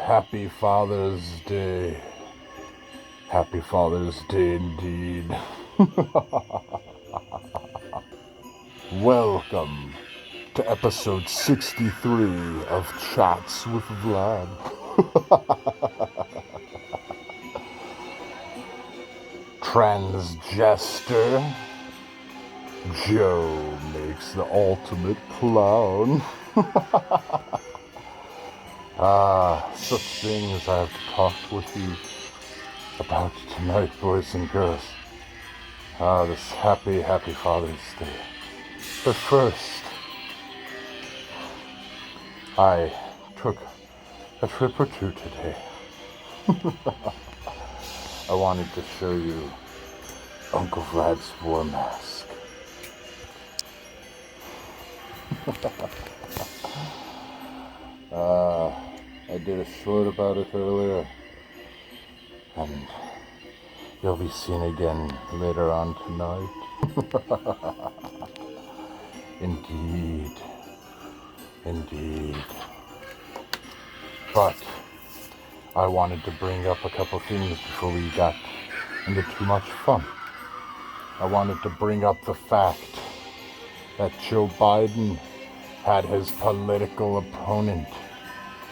Happy Father's Day. Happy Father's Day indeed. Welcome to episode 63 of Chats with Vlad. TRANS-JESTER. Joe makes the ultimate clown. Such things I have to talk with you about tonight, boys and girls. This happy Father's Day. But first, I took a trip or two today. I wanted to show you Uncle Vlad's war mask. I did a short about it earlier, and you'll be seen again later on tonight. Indeed. But I wanted to bring up a couple things before we got into too much fun. I wanted to bring up the fact that Joe Biden had his political opponent,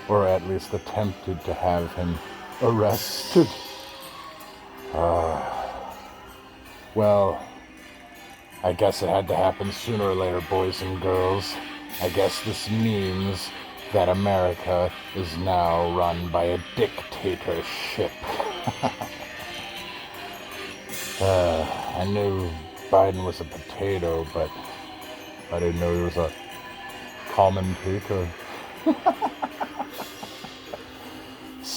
or at least attempted to have him, arrested. Well, I guess it had to happen sooner or later, boys and girls. I guess this means that America is now run by a dictatorship. I knew Biden was a potato, but I didn't know he was a commentator.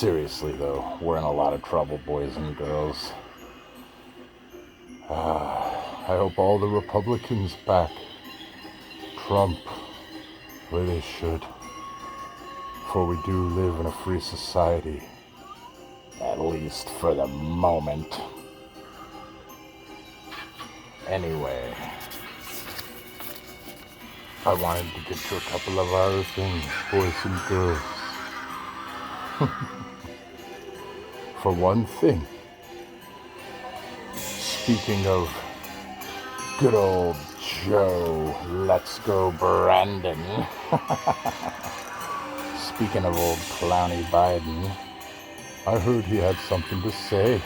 Seriously though, we're in a lot of trouble, boys and girls. I hope all the Republicans back Trump where they should. For we do live in a free society. At least for the moment. Anyway, I wanted to get to a couple of other things, boys and girls. For one thing, speaking of good old Joe, let's go Brandon. Speaking of old clowny Biden, I heard he had something to say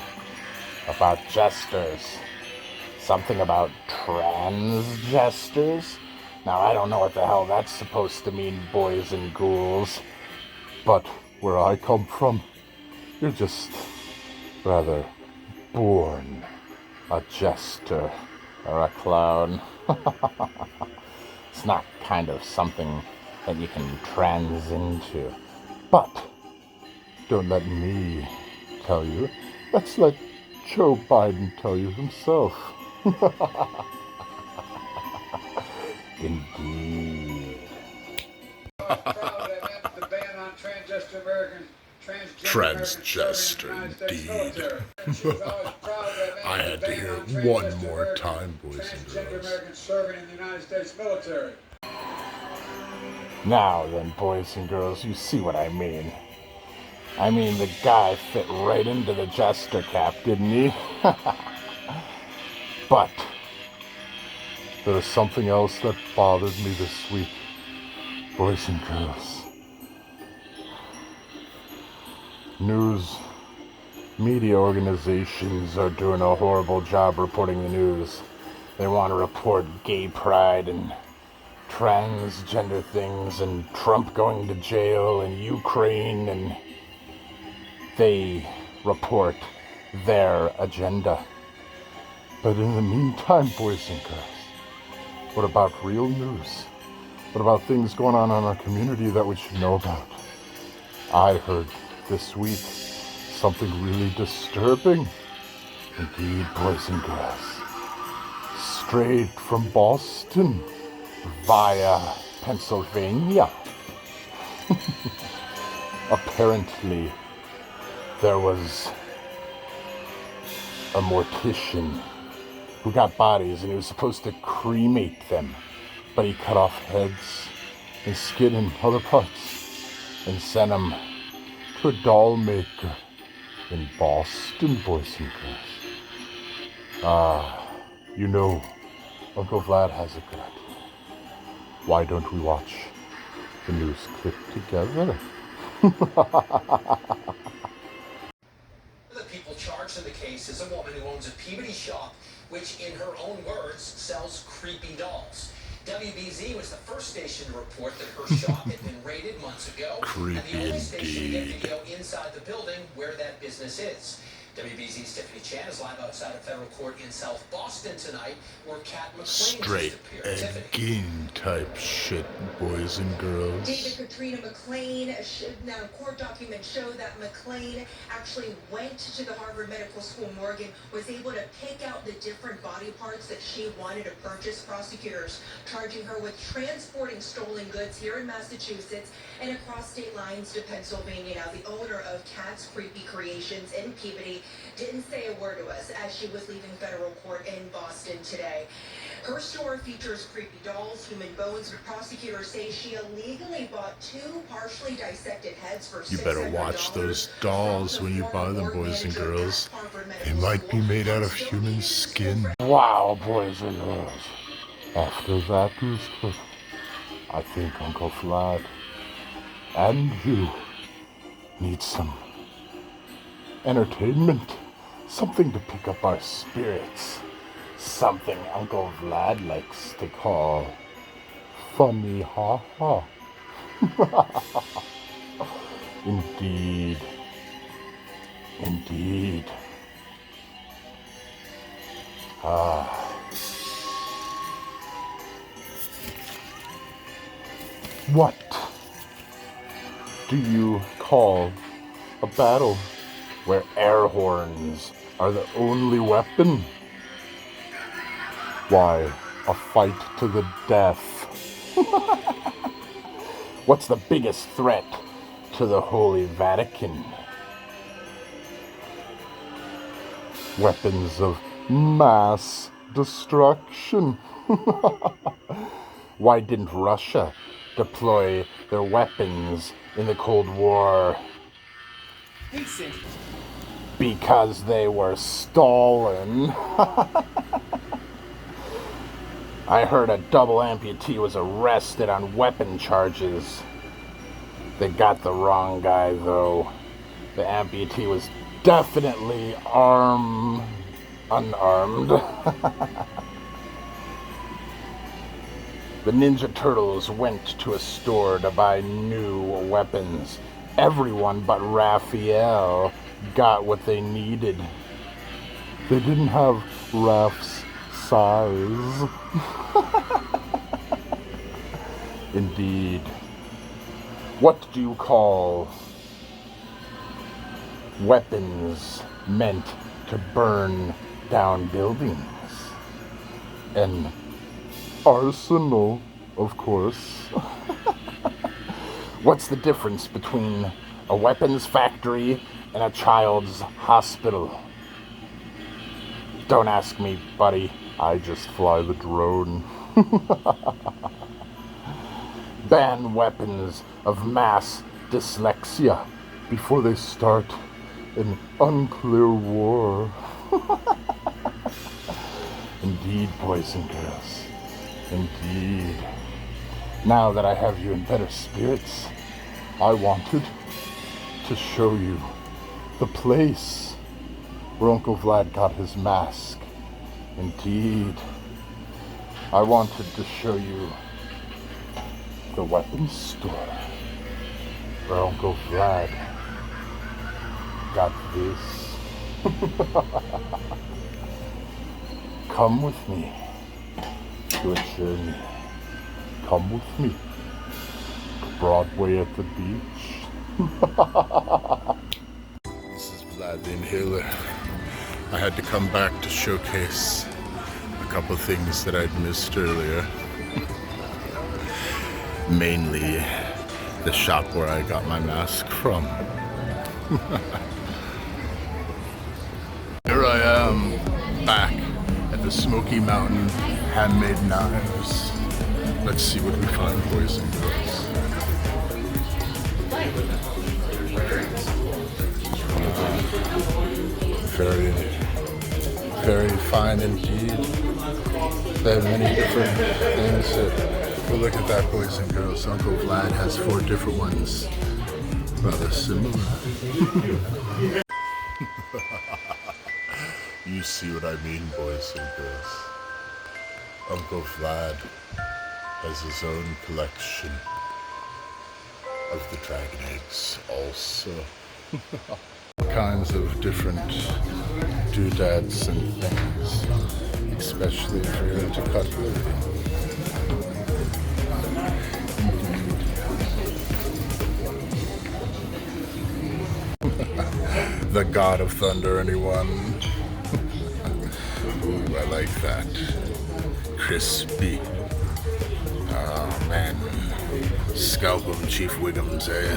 about jesters. Something about trans-jesters? Now, I don't know what the hell that's supposed to mean, boys and ghouls. But where I come from, you're just rather born a jester or a clown. It's not kind of something that you can trans into. But don't let me tell you. Let's let Joe Biden tell you himself. Indeed. Trans-jester, indeed. I had to hear it one more time, boys and girls. Now then, boys and girls, you see what I mean. I mean, the guy fit right into the jester cap, didn't he? But there was something else that bothered me this week, boys and girls. News media organizations are doing a horrible job reporting the news. They want to report gay pride and transgender things and Trump going to jail and Ukraine, and they report their agenda. But in the meantime, boys and girls, what about real news? What about things going on in our community that we should know about? I heard this week something really disturbing. Indeed, boys and girls. Straight from Boston via Pennsylvania. Apparently, there was a mortician who got bodies and he was supposed to cremate them, but he cut off heads and skin and other parts and sent them to a doll maker in Boston, boys and girls. You know, Uncle Vlad has a good idea. Why don't we watch the news clip together? The people charged in the case is a woman who owns a Peabody shop, which in her own words sells creepy dolls. WBZ was the first station to report that her shop had been raided months ago, Creepy and the only station to get indeed. video inside the building where that business is. WBZ's Tiffany Chan is live outside a federal court in South Boston tonight, where Kat McLean Straight just appeared. Tiffany. again type shit, boys and girls. David Katrina McLean, now court documents show that McLean actually went to the Harvard Medical School morgue and was able to pick out the different body parts that she wanted to purchase. Prosecutors charging her with transporting stolen goods here in Massachusetts and across state lines to Pennsylvania. Now, the owner of Kat's Creepy Creations in Peabody didn't say a word to us as she was leaving federal court in Boston today. Her store features creepy dolls, human bones, but prosecutors say she illegally bought 2 partially dissected heads for $600. You better watch those dolls when you buy them, boys and girls. They might be made out of human skin. Wow, boys and girls. After that news clip, I think Uncle Vlad and you need some entertainment. Something to pick up our spirits. Something Uncle Vlad likes to call funny ha-ha. Indeed. Indeed. What do you call A battle where air horns are the only weapon? Why, a fight to the death. What's the biggest threat to the Holy Vatican? Weapons of mass destruction. Why didn't Russia deploy their weapons in the Cold War? Because they were stolen. I heard a double amputee was arrested on weapon charges. They got the wrong guy, though. The amputee was definitely unarmed. The Ninja Turtles went to a store to buy new weapons. Everyone but Raphael got what they needed. They didn't have Raph's size. Indeed. What do you call weapons meant to burn down buildings? An arsenal, of course. What's the difference between a weapons factory and a child's hospital? Don't ask me, buddy. I just fly the drone. Ban weapons of mass dyslexia before they start an unclear war. Indeed, boys and girls. Indeed. Now that I have you in better spirits, I wanted to show you the place where Uncle Vlad got his mask. Indeed. I wanted to show you the weapons store where Uncle Vlad got this. Come with me to a journey. Come with me to Broadway at the beach. This is Vlad the Inhaler. I had to come back to showcase a couple things that I'd missed earlier. Mainly the shop where I got my mask from. Here I am, back at the Smoky Mountain Handmade Knives. Let's see what we find, boys and girls. Very, very fine indeed. They have many different things. But look at that, boys and girls. Uncle Vlad has 4 different ones. Rather similar. You see what I mean, boys and girls. Uncle Vlad has his own collection of the dragon eggs also. Kinds of different doodads and things, especially if you're into cutlery. The God of Thunder, anyone? Ooh, I like that. Crispy. Oh man. Scalp 'em, Chief Wiggums, eh?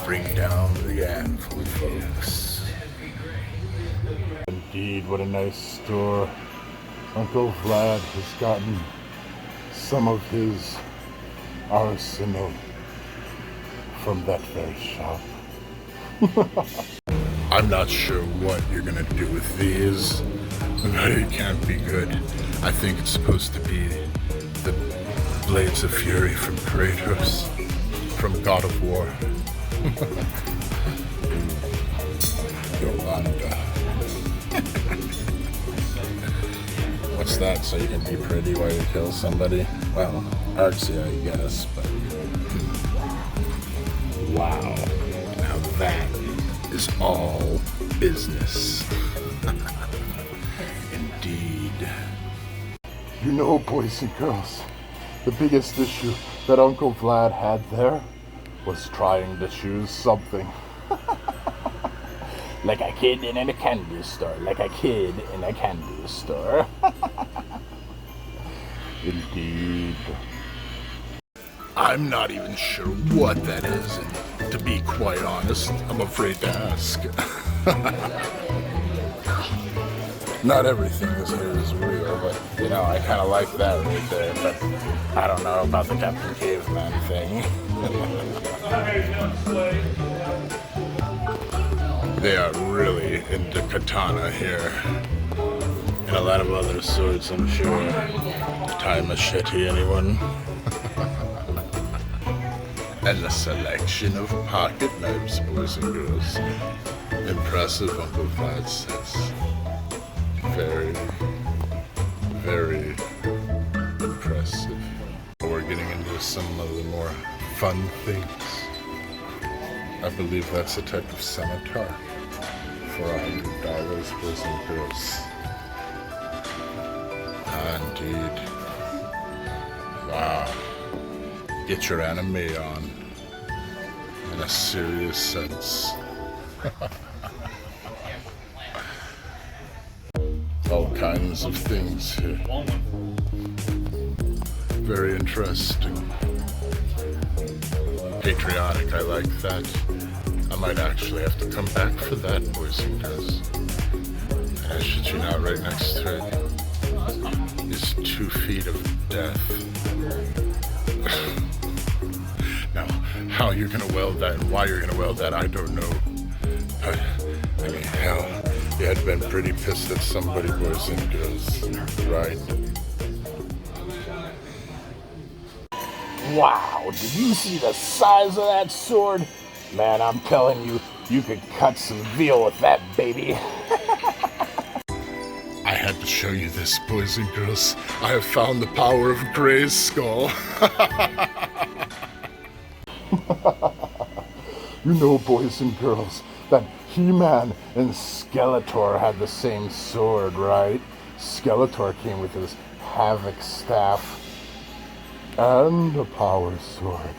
Bring down the anthem, folks. Indeed, what a nice store. Uncle Vlad has gotten some of his arsenal from that very shop. I'm not sure what you're gonna do with these, but it can't be good. I think it's supposed to be the Blades of Fury from Kratos, from God of War. Yolanda. What's that? So you can be pretty while you kill somebody? Well, artsy, I guess, but wow. Now that is all business. Indeed. You know, boys and girls, the biggest issue that Uncle Vlad had there was trying to choose something. Like a kid in a candy store. Like a kid in a candy store. Indeed. I'm not even sure what that is, and to be quite honest, I'm afraid to ask. Not everything is here is real, but you know, I kind of like that right there, but I don't know about the Captain Caveman thing. They are really into katana here, and a lot of other swords, I'm sure. Tie machete, anyone? And a selection of pocket knives, boys and girls. Impressive, Uncle Vlad says. Very, very impressive. We're getting into some of the more fun things. I believe that's a type of scimitar for $100, boys and girls. Indeed. Wow. Get your anime on in a serious sense. All kinds of things here. Very interesting. Patriotic, I like that. I might actually have to come back for that, boys and girls. And I shit you not, right next to it is 2 feet of death. Now, how you're gonna weld that and why you're gonna weld that, I don't know. But, I mean, hell, you had been pretty pissed at somebody, boys and girls, right? Wow, did you see the size of that sword? Man, I'm telling you, you could cut some veal with that baby. I had to show you this, boys and girls. I have found the power of Gray's skull. You know, boys and girls, that He-Man and Skeletor had the same sword, right? Skeletor came with his Havoc staff and a power sword.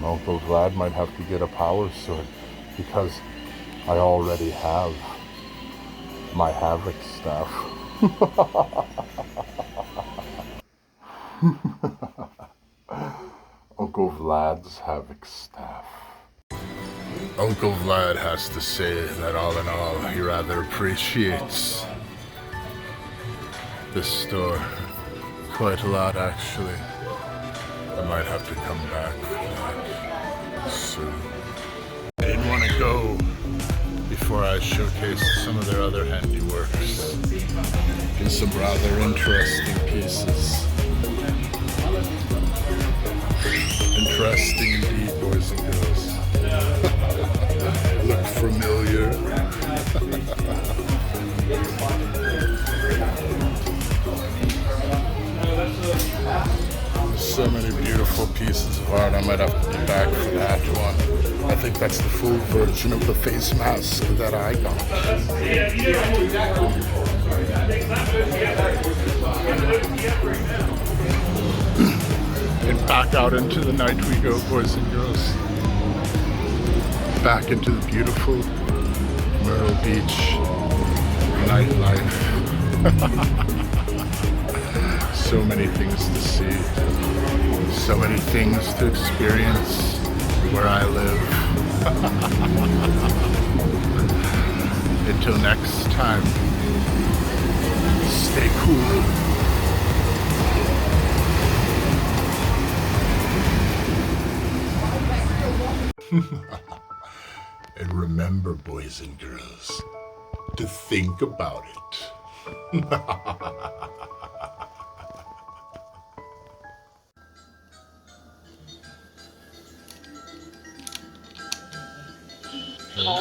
Uncle Vlad might have to get a power sword because I already have my Havoc staff. Uncle Vlad's Havoc staff. Uncle Vlad has to say that all in all, he rather appreciates this store quite a lot, actually. I might have to come back for that soon. I didn't want to go before I showcased some of their other handiworks and some rather interesting pieces. Interesting indeed, boys and girls. Look familiar. So many beautiful pieces of art. I might have to be back for that one. I think that's the full version of the face mask that I got. And back out into the night we go, boys and girls. Back into the beautiful Myrtle Beach nightlife. So many things to see. So many things to experience where I live. Until next time, stay cool. And remember, boys and girls, to think about it. Oh.